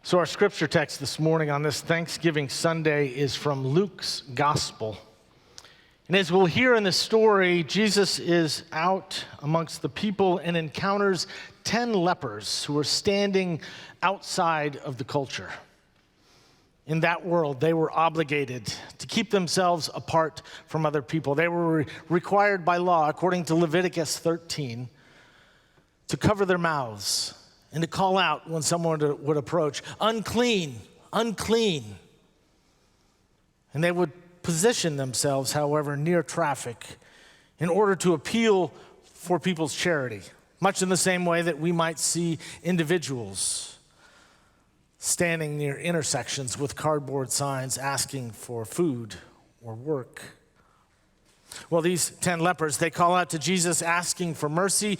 So our scripture text this morning on this Thanksgiving Sunday is from Luke's Gospel. And as we'll hear in the story, Jesus is out amongst the people and encounters 10 lepers who are standing outside of the culture. In that world, they were obligated to keep themselves apart from other people. They were required by law, according to Leviticus 13, to cover their mouths and to call out when someone would approach, "Unclean, unclean." And they would position themselves, however, near traffic in order to appeal for people's charity, much in the same way that we might see individuals standing near intersections with cardboard signs asking for food or work. Well, these 10 lepers, they call out to Jesus asking for mercy,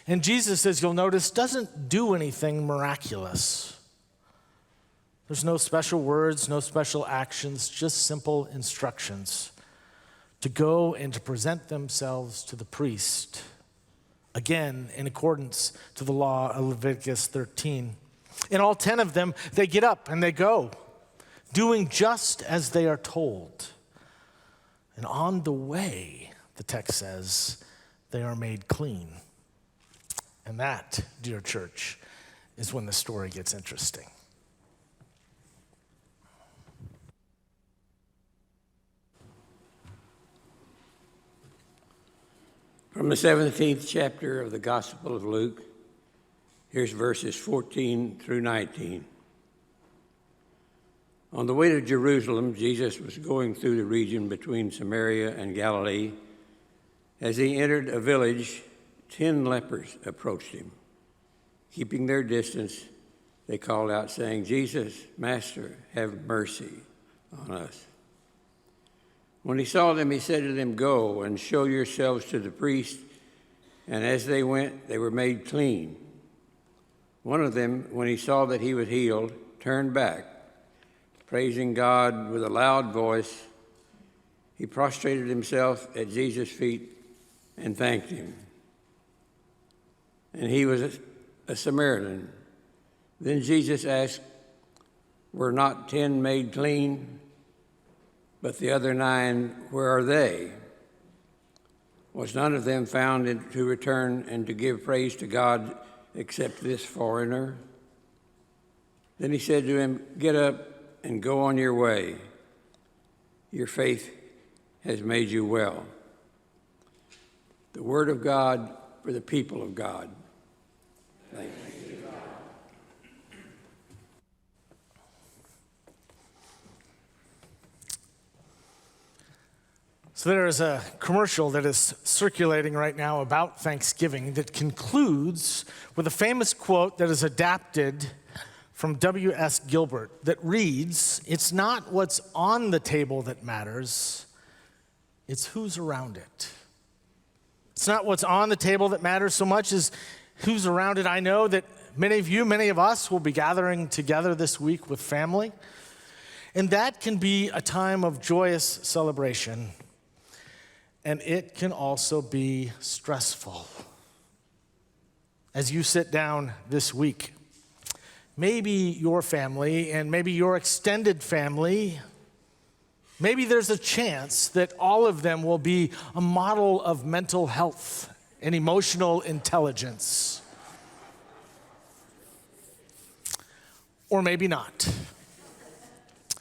and Jesus, as you'll notice, doesn't do anything miraculous. There's no special words, no special actions, just simple instructions to go and to present themselves to the priest, again, in accordance to the law of Leviticus 13. And all 10 of them, they get up and they go, doing just as they are told. And on the way, the text says, they are made clean. And that, dear church, is when the story gets interesting. From the 17th chapter of the Gospel of Luke, here's verses 14 through 19. On the way to Jerusalem, Jesus was going through the region between Samaria and Galilee. As he entered a village, 10 lepers approached him. Keeping their distance, they called out, saying, "Jesus, Master, have mercy on us." When he saw them, he said to them, "Go and show yourselves to the priest." And as they went, they were made clean. One of them, when he saw that he was healed, turned back, praising God with a loud voice. He prostrated himself at Jesus' feet and thanked him. And he was a Samaritan. Then Jesus asked, "Were not 10 made clean? But the other 9, where are they? Was none of them found to return and to give praise to God except this foreigner?" Then he said to him, "Get up and go on your way. Your faith has made you well." The word of God for the people of God. Thanks be to God. So there is a commercial that is circulating right now about Thanksgiving that concludes with a famous quote that is adapted from W.S. Gilbert that reads, "It's not what's on the table that matters, it's who's around it." It's not what's on the table that matters so much as who's around it. I know that many of you, many of us will be gathering together this week with family, and that can be a time of joyous celebration. And it can also be stressful. As you sit down this week, maybe your family and maybe your extended family, maybe there's a chance that all of them will be a model of mental health and emotional intelligence. Or maybe not.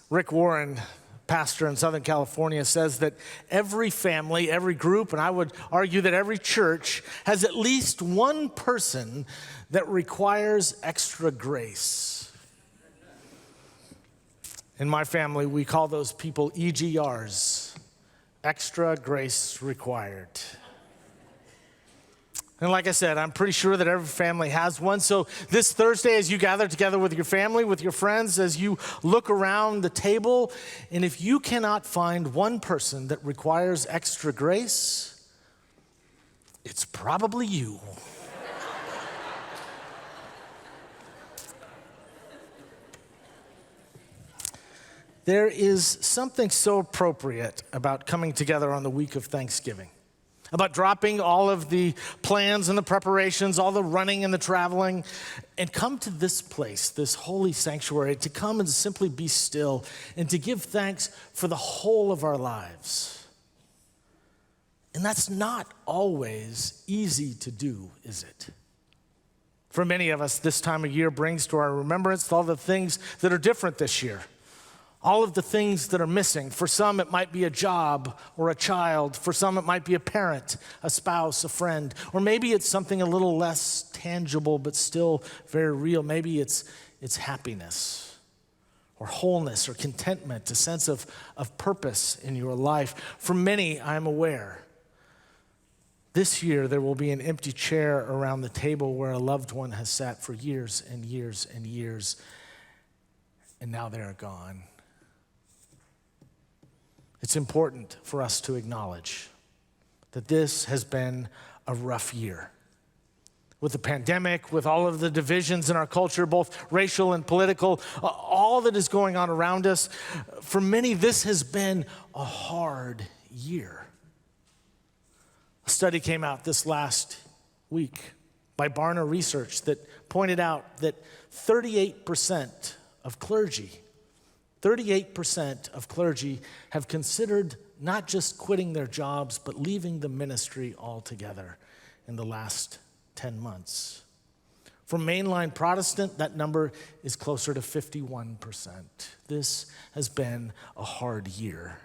Rick Warren, pastor in Southern California, says that every family, every group, and I would argue that every church has at least one person that requires extra grace. In my family, we call those people EGRs, extra grace required. And like I said, I'm pretty sure that every family has one. So this Thursday, as you gather together with your family, with your friends, as you look around the table, and if you cannot find one person that requires extra grace, it's probably you. There is something so appropriate about coming together on the week of Thanksgiving. about dropping all of the plans and the preparations, all the running and the traveling, and come to this place, this holy sanctuary, to come and simply be still and to give thanks for the whole of our lives. And that's not always easy to do, is it? For many of us, this time of year brings to our remembrance all the things that are different this year, all of the things that are missing. For some, it might be a job or a child. For some, it might be a parent, a spouse, a friend. Or maybe it's something a little less tangible but still very real. Maybe it's happiness or wholeness or contentment, a sense of purpose in your life. For many, I'm aware, this year, there will be an empty chair around the table where a loved one has sat for years and years and years, and now they're gone. It's important for us to acknowledge that this has been a rough year. With the pandemic, with all of the divisions in our culture, both racial and political, all that is going on around us, for many, this has been a hard year. A study came out this last week by Barna Research that pointed out that 38% of clergy have considered not just quitting their jobs, but leaving the ministry altogether in the last 10 months. For mainline Protestant, that number is closer to 51%. This has been a hard year.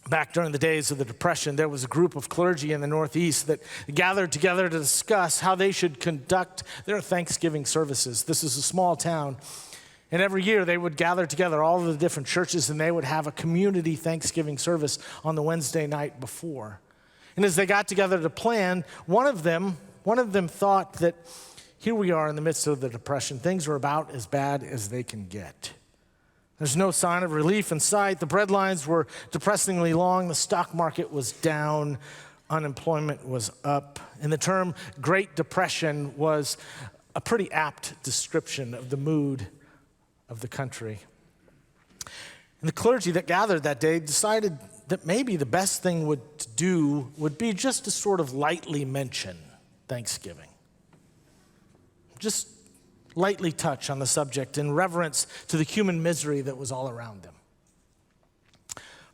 Back during the days of the Depression, there was a group of clergy in the Northeast that gathered together to discuss how they should conduct their Thanksgiving services. This is a small town, and every year they would gather together all of the different churches, and they would have a community Thanksgiving service on the Wednesday night before. And as they got together to plan, one of them thought that here we are in the midst of the Depression. Things are about as bad as they can get. There's no sign of relief in sight. The breadlines were depressingly long. The stock market was down. Unemployment was up. And the term Great Depression was a pretty apt description of the mood of the country. And the clergy that gathered that day decided that maybe the best thing to do would be just to sort of lightly mention Thanksgiving. Just lightly touch on the subject in reverence to the human misery that was all around them.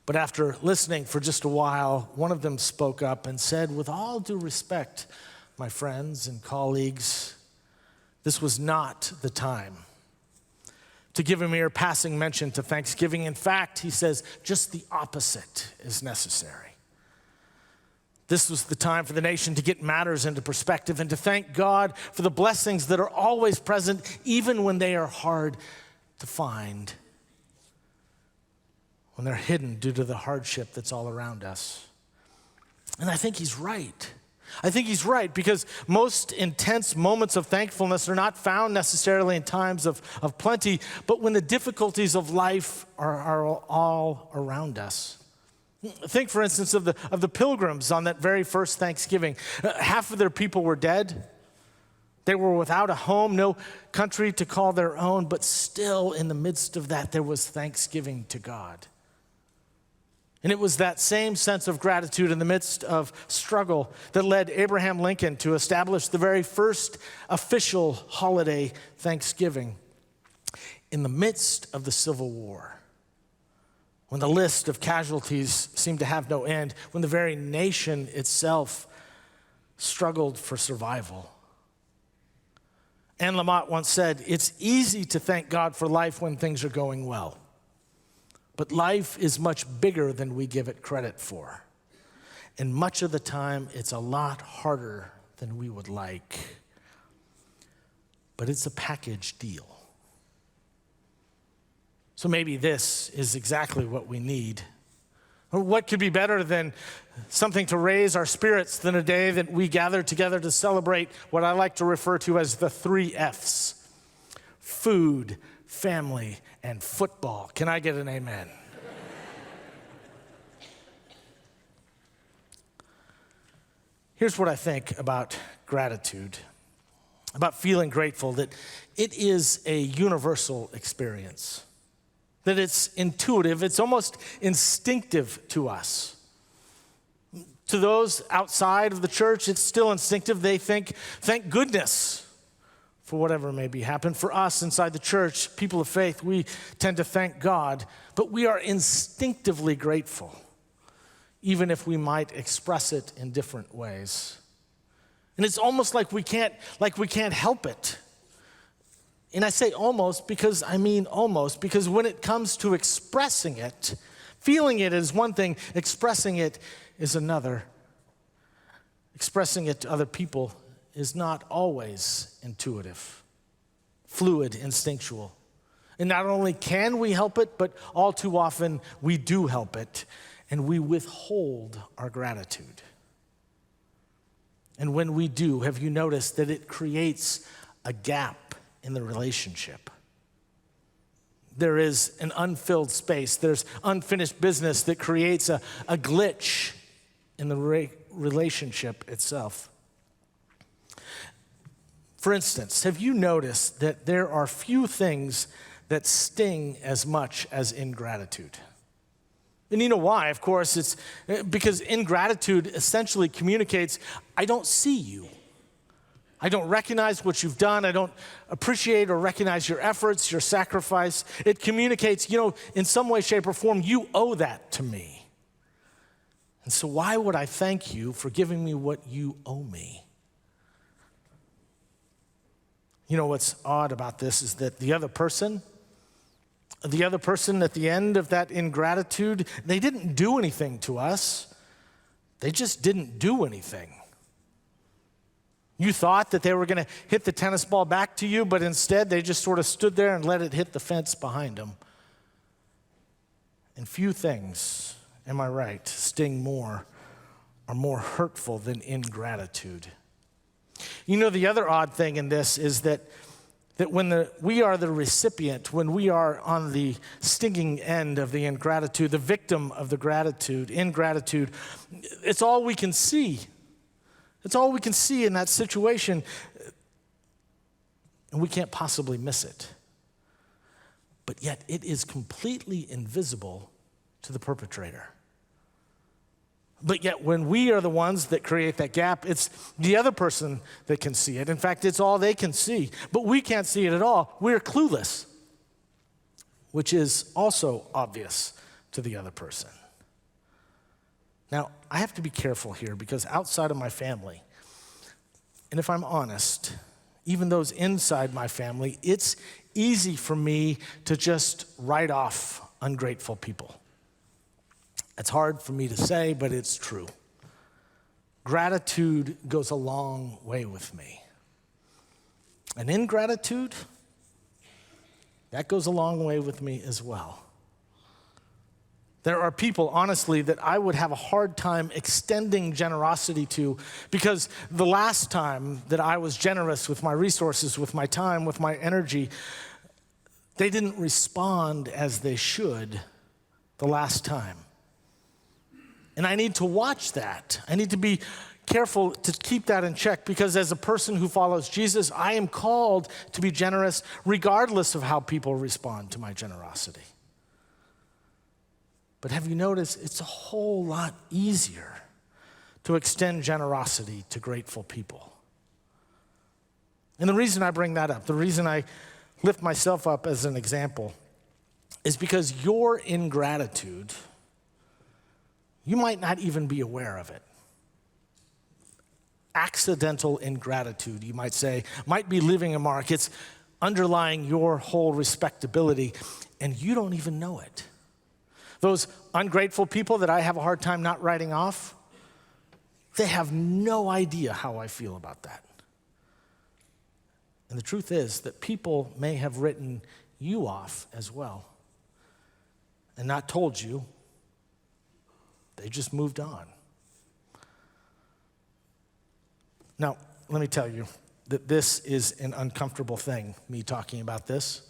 But after listening for just a while, one of them spoke up and said, "With all due respect, my friends and colleagues, this was not the time to give a mere passing mention to Thanksgiving. In fact," he says, "just the opposite is necessary. This was the time for the nation to get matters into perspective and to thank God for the blessings that are always present, even when they are hard to find, when they're hidden due to the hardship that's all around us." And I think he's right. I think he's right, because most intense moments of thankfulness are not found necessarily in times of plenty, but when the difficulties of life are all around us. Think, for instance, of the pilgrims on that very first Thanksgiving. Half of their people were dead. They were without a home, no country to call their own, but still in the midst of that, there was thanksgiving to God. And it was that same sense of gratitude in the midst of struggle that led Abraham Lincoln to establish the very first official holiday, Thanksgiving, in the midst of the Civil War, when the list of casualties seemed to have no end, when the very nation itself struggled for survival. Anne Lamott once said, "It's easy to thank God for life when things are going well, but life is much bigger than we give it credit for. And much of the time, it's a lot harder than we would like. But it's a package deal." So maybe this is exactly what we need. What could be better than something to raise our spirits than a day that we gather together to celebrate what I like to refer to as the 3 F's: food, family, and football. Can I get an amen? Here's what I think about gratitude, about feeling grateful, that it is a universal experience, that it's intuitive, it's almost instinctive to us. To those outside of the church, it's still instinctive. They think, thank goodness for whatever may be happened. For us inside the church, people of faith, we tend to thank God, but we are instinctively grateful, even if we might express it in different ways. And it's almost like we can't help it. And I say almost because I mean almost, because when it comes to expressing it, feeling it is one thing, expressing it is another. Expressing it to other people is not always intuitive, fluid, instinctual. And not only can we help it, but all too often we do help it, and we withhold our gratitude. And when we do, have you noticed that it creates a gap in the relationship? There is an unfilled space. There's unfinished business that creates a glitch in the relationship itself. For instance, have you noticed that there are few things that sting as much as ingratitude? And you know why? Of course, it's because ingratitude essentially communicates, I don't see you. I don't recognize what you've done. I don't appreciate or recognize your efforts, your sacrifice. It communicates, in some way, shape, or form, you owe that to me. And so why would I thank you for giving me what you owe me? You know what's odd about this is that the other person at the end of that ingratitude, they didn't do anything to us. They just didn't do anything. You thought that they were going to hit the tennis ball back to you, but instead they just sort of stood there and let it hit the fence behind them. And few things, am I right, sting more, are more hurtful than ingratitude. The other odd thing in this is that when we are the recipient, when we are on the stinging end of the ingratitude, the victim of the ingratitude, it's all we can see. It's all we can see in that situation, and we can't possibly miss it. But yet it is completely invisible to the perpetrator. But yet when we are the ones that create that gap, it's the other person that can see it. In fact, it's all they can see. But we can't see it at all. We're clueless, which is also obvious to the other person. Now, I have to be careful here because outside of my family, and if I'm honest, even those inside my family, it's easy for me to just write off ungrateful people. It's hard for me to say, but it's true. Gratitude goes a long way with me. And ingratitude, that goes a long way with me as well. There are people, honestly, that I would have a hard time extending generosity to because the last time that I was generous with my resources, with my time, with my energy, they didn't respond as they should the last time. And I need to watch that. I need to be careful to keep that in check because as a person who follows Jesus, I am called to be generous regardless of how people respond to my generosity. But have you noticed it's a whole lot easier to extend generosity to grateful people? And the reason I bring that up, the reason I lift myself up as an example, is because your ingratitude, you might not even be aware of it. Accidental ingratitude, you might say, might be leaving a mark. It's underlying your whole respectability, and you don't even know it. Those ungrateful people that I have a hard time not writing off, they have no idea how I feel about that. And the truth is that people may have written you off as well and not told you. They just moved on. Now, let me tell you that this is an uncomfortable thing, me talking about this,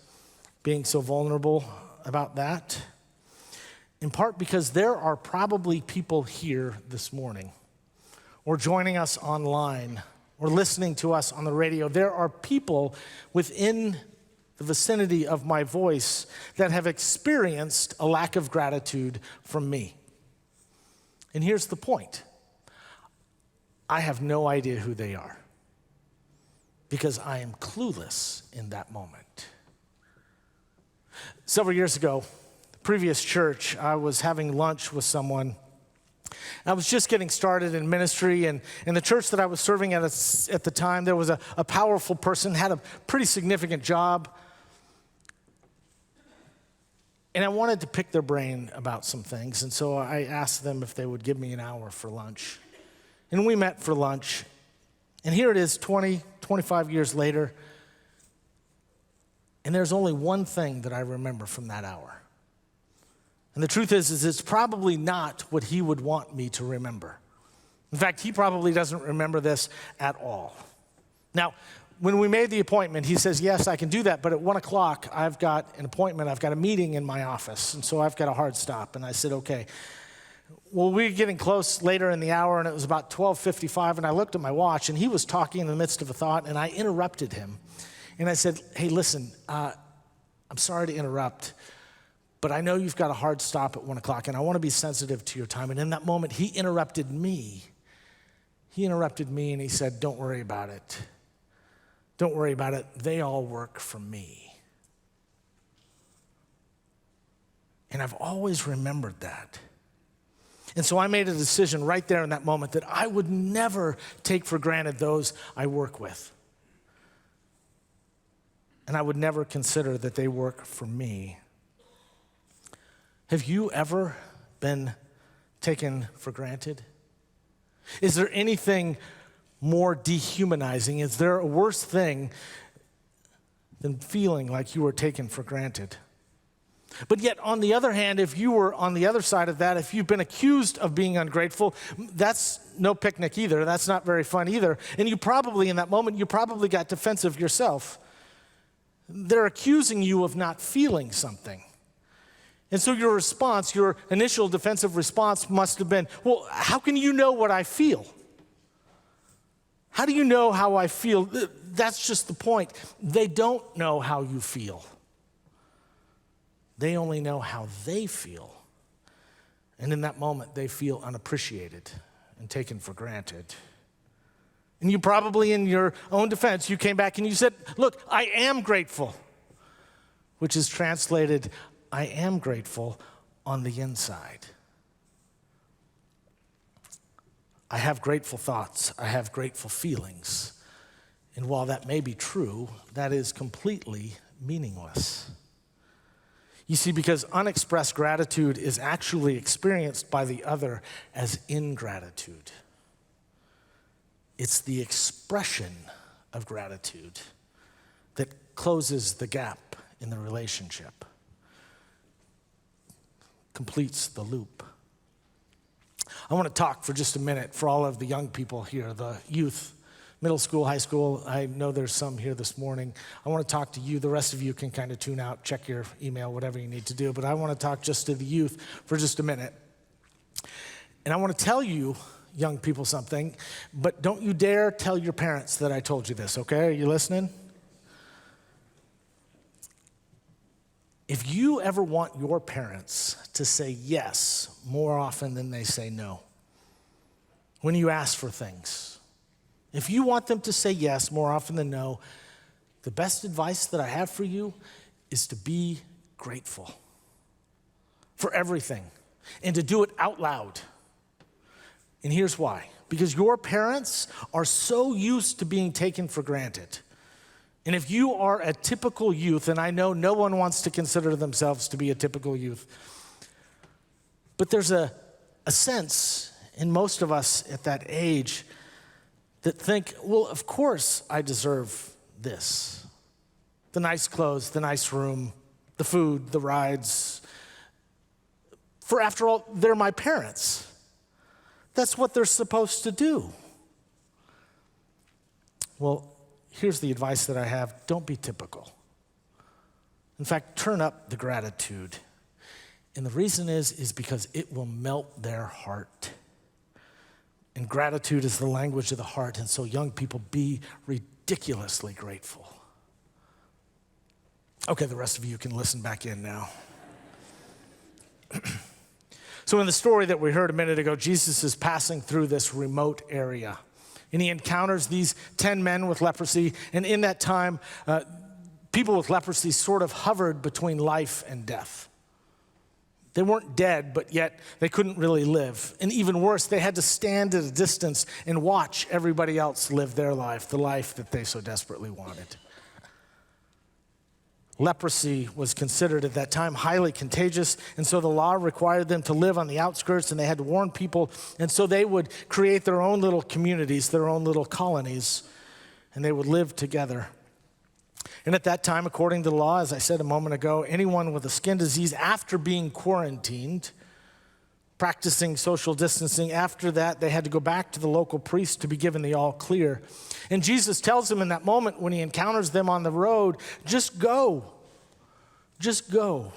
being so vulnerable about that, in part because there are probably people here this morning or joining us online or listening to us on the radio. There are people within the vicinity of my voice that have experienced a lack of gratitude from me. And here's the point. I have no idea who they are because I am clueless in that moment. Several years ago, the previous church, I was having lunch with someone. I was just getting started in ministry, and in the church that I was serving at the time, there was a powerful person, had a pretty significant job. And I wanted to pick their brain about some things, and so I asked them if they would give me an hour for lunch. And we met for lunch, and here it is 25 years later, and there's only one thing that I remember from that hour. And the truth is it's probably not what he would want me to remember. In fact, he probably doesn't remember this at all. Now, when we made the appointment, he says, yes, I can do that, but at 1 o'clock, I've got an appointment, I've got a meeting in my office, and so I've got a hard stop. And I said, okay. Well, we were getting close later in the hour, and it was about 12:55, and I looked at my watch, and he was talking in the midst of a thought, and I interrupted him. And I said, hey, listen, I'm sorry to interrupt, but I know you've got a hard stop at 1 o'clock, and I want to be sensitive to your time. And in that moment, he interrupted me. And he said, don't worry about it. Don't worry about it. They all work for me. And I've always remembered that. And so I made a decision right there in that moment that I would never take for granted those I work with. And I would never consider that they work for me. Have you ever been taken for granted? Is there anything more dehumanizing? Is there a worse thing than feeling like you were taken for granted? But yet, on the other hand, if you were on the other side of that, if you've been accused of being ungrateful, that's no picnic either. That's not very fun either. And you probably, in that moment, you probably got defensive yourself. They're accusing you of not feeling something. And so your response, your initial defensive response must have been, well, how can you know what I feel? How do you know how I feel? That's just the point. They don't know how you feel. They only know how they feel. And in that moment, they feel unappreciated and taken for granted. And you probably, in your own defense, you came back and you said, look, I am grateful, which is translated, I am grateful on the inside. I have grateful thoughts. I have grateful feelings. And while that may be true, that is completely meaningless. You see, because unexpressed gratitude is actually experienced by the other as ingratitude. It's the expression of gratitude that closes the gap in the relationship, completes the loop. I want to talk for just a minute for all of the young people here, the youth, middle school, high school. I know there's some here this morning. I want to talk to you. The rest of you can kind of tune out, check your email, whatever you need to do. But I want to talk just to the youth for just a minute. And I want to tell you, young people, something, but don't you dare tell your parents that I told you this, okay? Are you listening? If you ever want your parents to say yes more often than they say no, when you ask for things, if you want them to say yes more often than no, the best advice that I have for you is to be grateful for everything and to do it out loud. And here's why. Because your parents are so used to being taken for granted. And if you are a typical youth, and I know no one wants to consider themselves to be a typical youth, but there's a sense in most of us at that age that think, well, of course I deserve this. The nice clothes, the nice room, the food, the rides. For after all, they're my parents. That's what they're supposed to do. Well, here's the advice that I have. Don't be typical. In fact, turn up the gratitude. And the reason is because it will melt their heart. And gratitude is the language of the heart. And so young people, be ridiculously grateful. Okay, the rest of you can listen back in now. So in the story that we heard a minute ago, Jesus is passing through this remote area. And he encounters these 10 men with leprosy. And in that time, people with leprosy sort of hovered between life and death. They weren't dead, but yet they couldn't really live. And even worse, they had to stand at a distance and watch everybody else live their life, the life that they so desperately wanted. Leprosy was considered at that time highly contagious, and so the law required them to live on the outskirts, and they had to warn people, and so they would create their own little communities, their own little colonies, and they would live together. And at that time, according to the law, as I said a moment ago, anyone with a skin disease after being quarantined, practicing social distancing, after that, they had to go back to the local priest to be given the all clear. And Jesus tells them in that moment when he encounters them on the road, just go. Just go.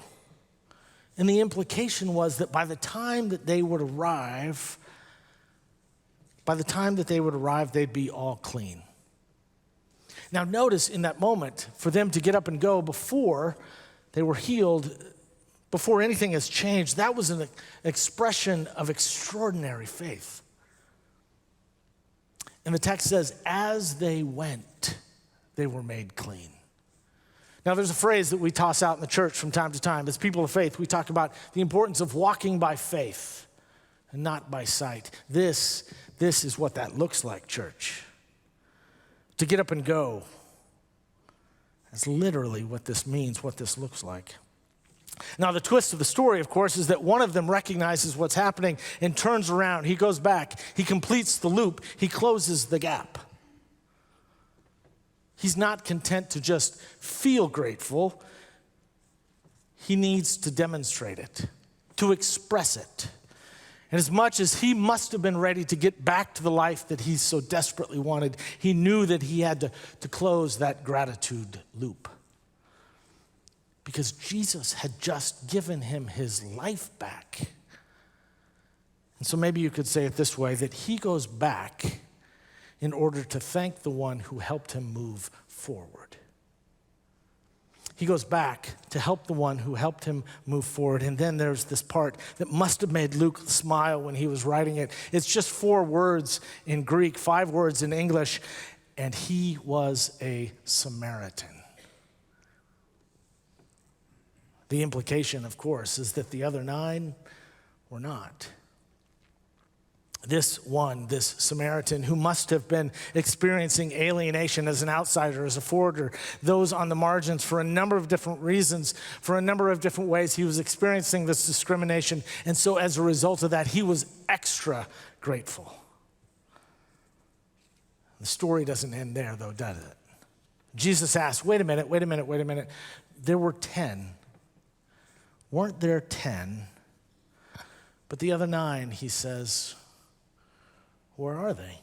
And the implication was that by the time that they would arrive, they'd be all clean. Now notice in that moment, for them to get up and go before they were healed, before anything has changed, that was an expression of extraordinary faith. And the text says, as they went, they were made clean. Now there's a phrase that we toss out in the church from time to time. As people of faith, we talk about the importance of walking by faith and not by sight. This is what that looks like, church. To get up and go. That's literally what this means, what this looks like. Now, the twist of the story, of course, is that one of them recognizes what's happening and turns around. He goes back. He completes the loop. He closes the gap. He's not content to just feel grateful. He needs to demonstrate it, to express it. And as much as he must have been ready to get back to the life that he so desperately wanted, he knew that he had to close that gratitude loop. Because Jesus had just given him his life back. And so maybe you could say it this way, that he goes back in order to thank the one who helped him move forward. He goes back to help the one who helped him move forward. And then there's this part that must have made Luke smile when he was writing it. It's just 4 words in Greek, 5 words in English, and he was a Samaritan. The implication, of course, is that the other 9 were not. This Samaritan, who must have been experiencing alienation as an outsider, as a foreigner, those on the margins for a number of different reasons, for a number of different ways, he was experiencing this discrimination. And so as a result of that, he was extra grateful. The story doesn't end there, though, does it? Jesus asked, wait a minute. There were 10. Weren't there 10? But the other 9, he says, where are they?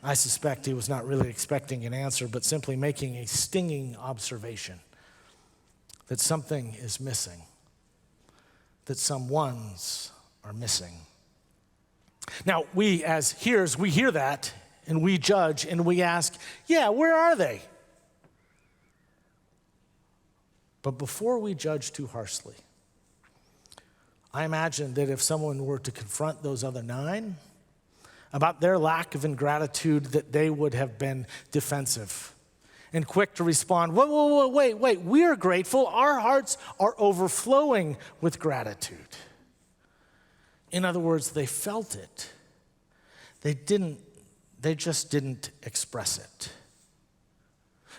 I suspect he was not really expecting an answer, but simply making a stinging observation that something is missing, that some ones are missing. Now, we as hearers, we hear that, and we judge, and we ask, yeah, where are they? But before we judge too harshly, I imagine that if someone were to confront those other 9 about their lack of ingratitude, that they would have been defensive and quick to respond, wait, we are grateful. Our hearts are overflowing with gratitude. In other words, they felt it. They just didn't express it.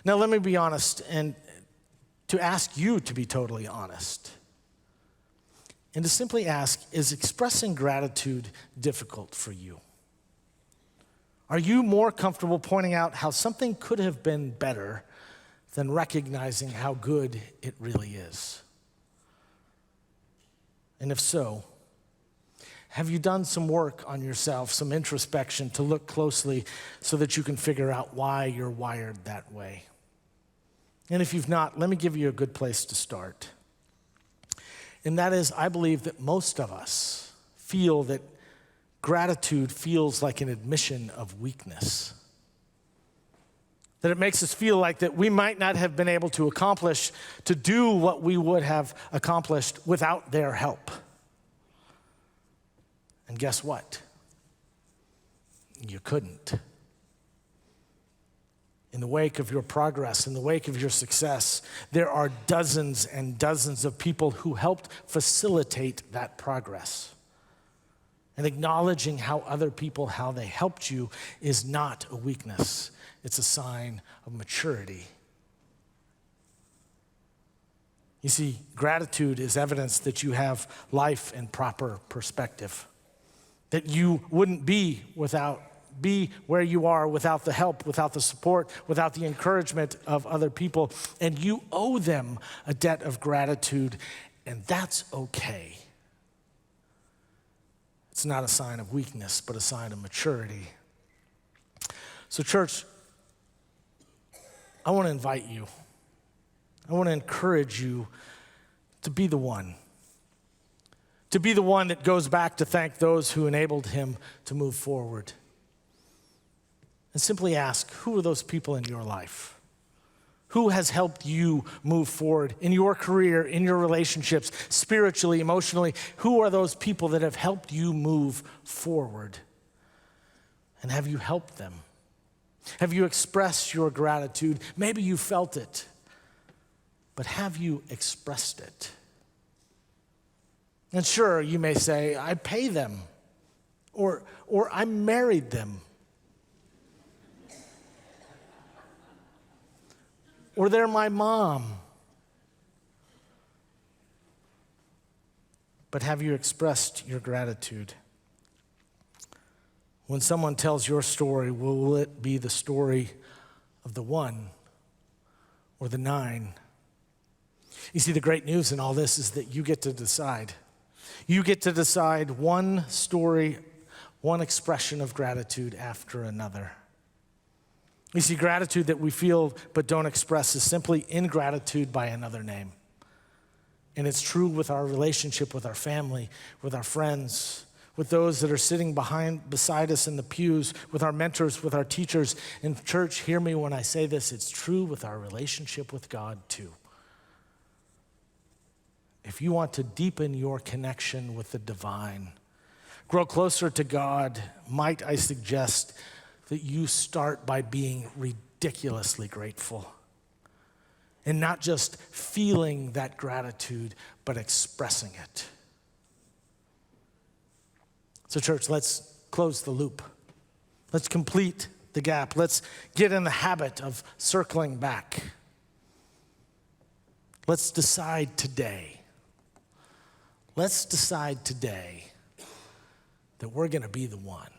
Now, let me be honest, and to ask you to be totally honest. And to simply ask, is expressing gratitude difficult for you? Are you more comfortable pointing out how something could have been better than recognizing how good it really is? And if so, have you done some work on yourself, some introspection to look closely so that you can figure out why you're wired that way? And if you've not, let me give you a good place to start. And that is, I believe that most of us feel that gratitude feels like an admission of weakness. That it makes us feel like that we might not have been able to do what we would have accomplished without their help. And guess what? You couldn't. In the wake of your progress, in the wake of your success, there are dozens and dozens of people who helped facilitate that progress. And acknowledging how other people, how they helped you, is not a weakness. It's a sign of maturity. You see, gratitude is evidence that you have life in proper perspective, that you wouldn't be where you are without the help, without the support, without the encouragement of other people, and you owe them a debt of gratitude, and that's okay. It's not a sign of weakness, but a sign of maturity. So, church, I want to invite you. I want to encourage you to be the one. To be the one that goes back to thank those who enabled him to move forward. And simply ask, who are those people in your life? Who has helped you move forward in your career, in your relationships, spiritually, emotionally? Who are those people that have helped you move forward? And have you helped them? Have you expressed your gratitude? Maybe you felt it, but have you expressed it? And sure, you may say, I pay them, or I married them, or they're my mom. But have you expressed your gratitude? When someone tells your story, will it be the story of the 1 or the 9? You see, the great news in all this is that you get to decide. You get to decide one story, one expression of gratitude after another. You see, gratitude that we feel but don't express is simply ingratitude by another name. And it's true with our relationship with our family, with our friends, with those that are sitting beside us in the pews, with our mentors, with our teachers. In church, hear me when I say this, it's true with our relationship with God too. If you want to deepen your connection with the divine, grow closer to God, might I suggest that you start by being ridiculously grateful. And not just feeling that gratitude, but expressing it. So church, let's close the loop. Let's complete the gap. Let's get in the habit of circling back. Let's decide today. Let's decide today that we're going to be the one.